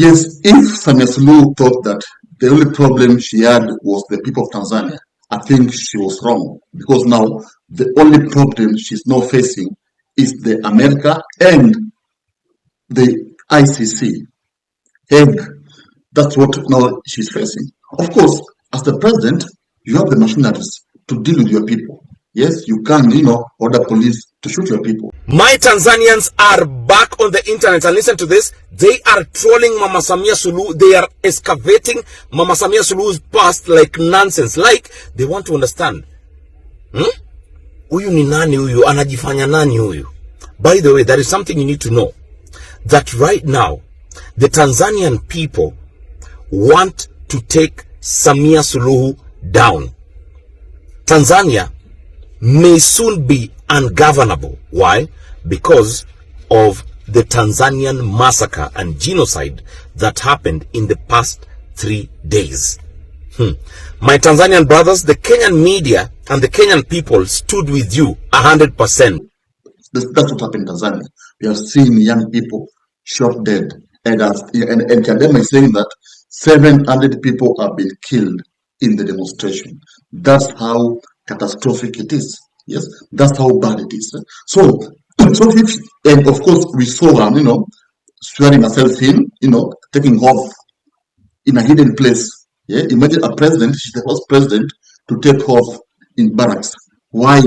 Yes, if Samia Suluhu thought that the only problem she had was the people of Tanzania, I think she was wrong, because now the only problem she's now facing is the America and the ICC. Hague. That's what now she's facing. Of course, as the president, you have the machineries to deal with your people. Yes, you can, order police to shoot your people. My Tanzanians are back on the internet, and listen to this. They are trolling Mama Samia Suluhu. They are excavating Mama Samia Suluhu's past like nonsense. Like, they want to understand. Huyu ni nani huyu? Anajifanya nani huyu? By the way, there is something you need to know. That right now, the Tanzanian people want to take Samia Suluhu down. Tanzania may soon be ungovernable. Why? Because of the Tanzanian massacre and genocide that happened in the past 3 days. My Tanzanian brothers, the Kenyan media and the Kenyan people stood with you 100%. That's what happened in Tanzania. We have seen young people shot dead. And Chadema is saying that 700 people have been killed in the demonstration. That's how catastrophic it is. Yes, that's how bad it is. So if, and of course, we saw her, swearing herself in, taking off in a hidden place. Yeah, imagine a president, she's the first president to take off in barracks. Why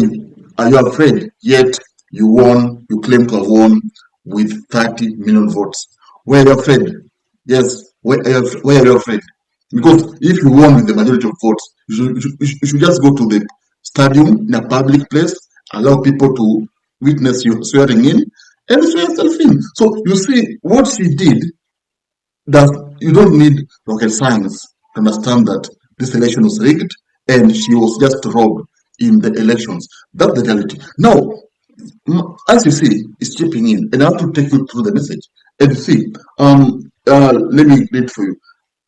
are you afraid? Yet you won, you claim to have won with 30 million votes. Why are you afraid? Yes, why are you afraid? Because if you won with the majority of votes, you should just go to the stadium in a public place, allow people to witness you swearing in, and swear yourself in. So you see, what she did, that you don't need rocket science to understand that this election was rigged and she was just robbed in the elections. That's the reality. Now, ICC is chipping in, and I have to take you through the message. And see, let me read for you.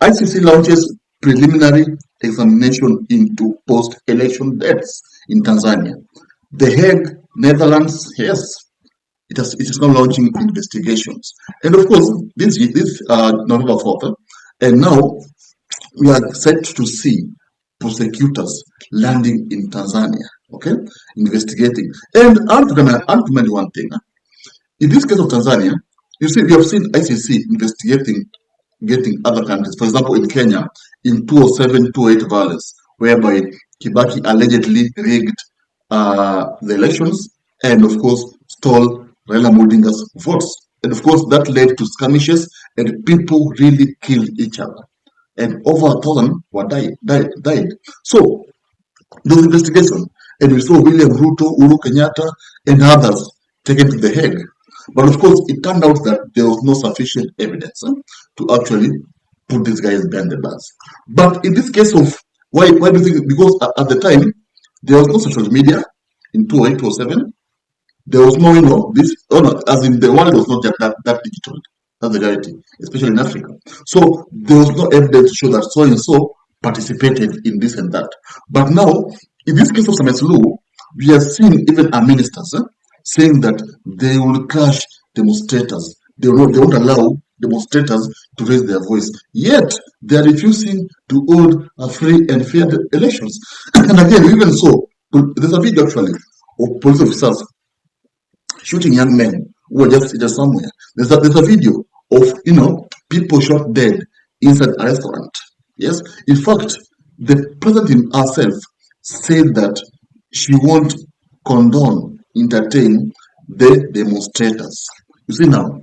ICC launches preliminary examination into post-election deaths in Tanzania. The Hague, Netherlands, yes, it is now launching investigations. And of course, this November 4th, and now we are set to see prosecutors landing in Tanzania, okay, investigating. And I'm going to mention one thing. In this case of Tanzania, you see, we have seen ICC investigating getting other countries. For example, in Kenya, in 2007-2008 violence, whereby Kibaki allegedly rigged the elections and, of course, stole Raila Odinga's votes. And, of course, that led to skirmishes and people really killed each other. And over 1,000 were died. So, those investigations, and we saw William Ruto, Uhuru Kenyatta, and others taken to the Hague. But of course, it turned out that there was no sufficient evidence to actually put these guys behind the bars. But in this case of, why do you think? Because at the time, there was no social media in 2008, 2007. There was no, as in the world was not that digital. That's the reality, especially in Africa. So there was no evidence to show that so and so participated in this and that. But now, in this case of Samia Suluhu, we have seen even our ministers saying that they will crush demonstrators. They won't allow demonstrators to raise their voice. Yet, they are refusing to hold a free and fair elections. And again, even so, there's a video actually of police officers shooting young men who are just somewhere. There's a video of, people shot dead inside a restaurant. Yes? In fact, the president herself said that she won't condone, entertain the demonstrators. You see now,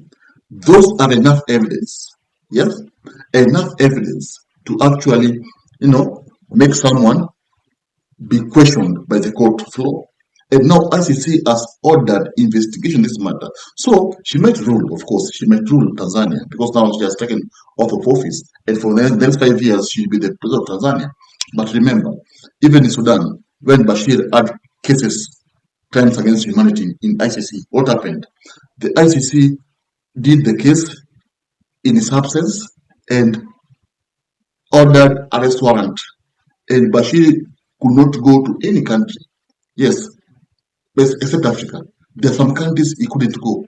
those are enough evidence, yes, enough evidence to actually, make someone be questioned by the court floor. And now ICC has ordered investigation in this matter. So she might rule, of course, she might rule Tanzania, because now she has taken oath of office, and for the next 5 years she'll be the president of Tanzania. But remember, even in Sudan, when Bashir had cases, crimes against humanity in ICC, what happened? The ICC did the case in his absence and ordered arrest warrant, and Bashir could not go to any country. Yes, except Africa. There are some countries he couldn't go.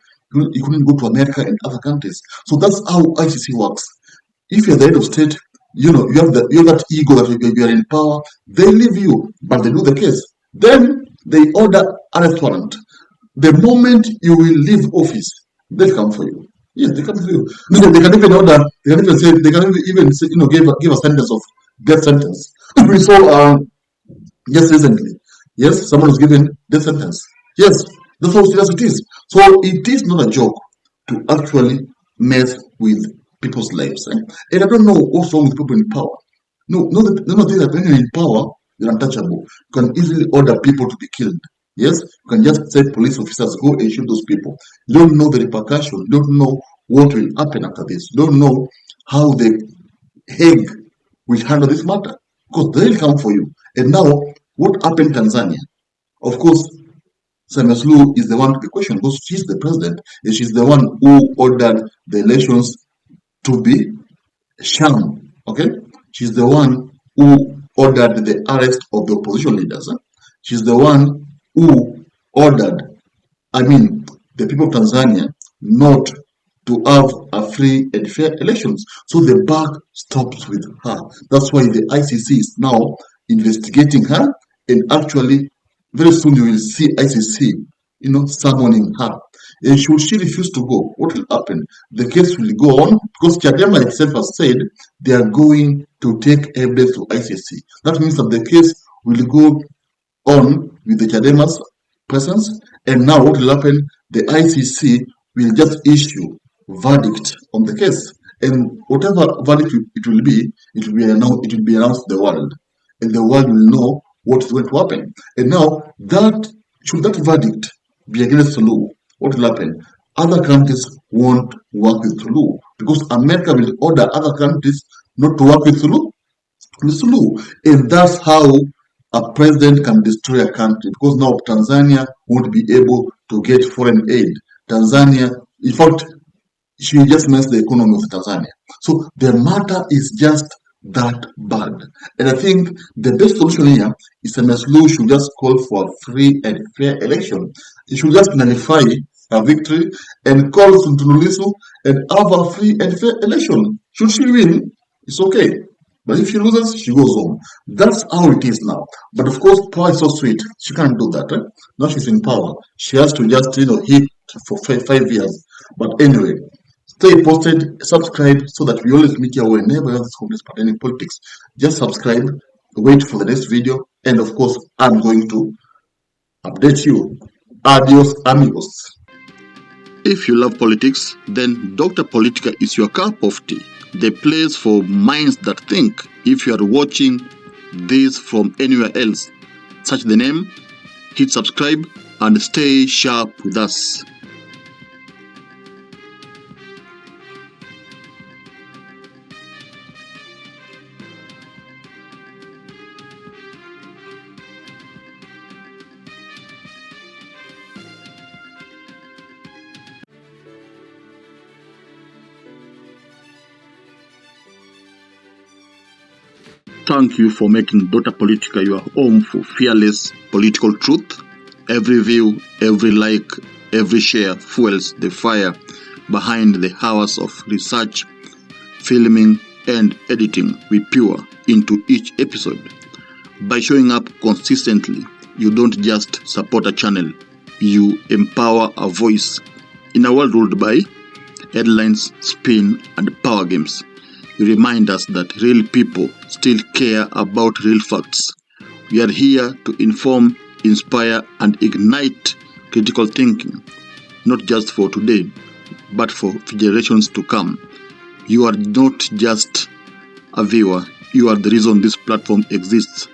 He couldn't go to America and other countries. So that's how ICC works. If you're the head of state, you have that ego that you are in power. They leave you, but they do the case. Then they order arrest warrant. The moment you will leave office, they'll come for you. Yes, they come for you. They can even order. They can even say. They can even say, give a sentence of death sentence. We saw just recently. Yes, someone was given death sentence. Yes, that's how serious it is. So it is not a joke to actually mess with people's lives. And I don't know what's wrong with people in power. No, think that when you're in power, you're untouchable. You can easily order people to be killed. Yes, you can just say police officers go and shoot those people. You don't know the repercussion. You don't know what will happen after this. You don't know how the Hague will handle this matter because they'll come for you. And now, what happened in Tanzania? Of course, SAMIA is the one to be questioned because she's the president and she's the one who ordered the elections to be sham. Okay, she's the one who ordered the arrest of the opposition leaders. She's the one who ordered, the people of Tanzania not to have a free and fair elections. So the buck stops with her. That's why the ICC is now investigating her, and actually, very soon you will see ICC, summoning her. And should she refuse to go, what will happen? The case will go on because Chadema itself has said they are going to take evidence to ICC. That means that the case will go on with the Chadema's presence, and now what will happen? The ICC will just issue verdict on the case, and whatever verdict it will be announced to the world, and the world will know what is going to happen. And now should that verdict be against Suluhu, what will happen? Other countries won't work with Suluhu because America will order other countries not to work with Suluhu. And that's how a president can destroy a country, because now Tanzania won't be able to get foreign aid. Tanzania, in fact, she just messed the economy of Tanzania. So the matter is just that bad. And I think the best solution here is SAMIA should just call for a free and fair election. It should just nullify a victory and call Tundu Lissu and have a free and fair election. Should she win, it's okay. But if she loses, she goes home. That's how it is now. But of course, power is so sweet. She can't do that. Now she's in power. She has to just, hit for 5 years. But anyway, stay posted, subscribe so that we always meet you whenever you have this complex pertaining politics. Just subscribe, wait for the next video, and of course, I'm going to update you. Adios, amigos. If you love politics, then Dr. Politica is your cup of tea. The place for minds that think. If you are watching this from anywhere else, search the name, hit subscribe, and stay sharp with us. Thank you for making Dr. Politica your home for fearless political truth. Every view, every like, every share fuels the fire behind the hours of research, filming, and editing we pour into each episode. By showing up consistently, you don't just support a channel, you empower a voice. In a world ruled by headlines, spin, and power games, you remind us that real people still care about real facts. We are here to inform, inspire, and ignite critical thinking, not just for today, but for generations to come. You are not just a viewer, you are the reason this platform exists.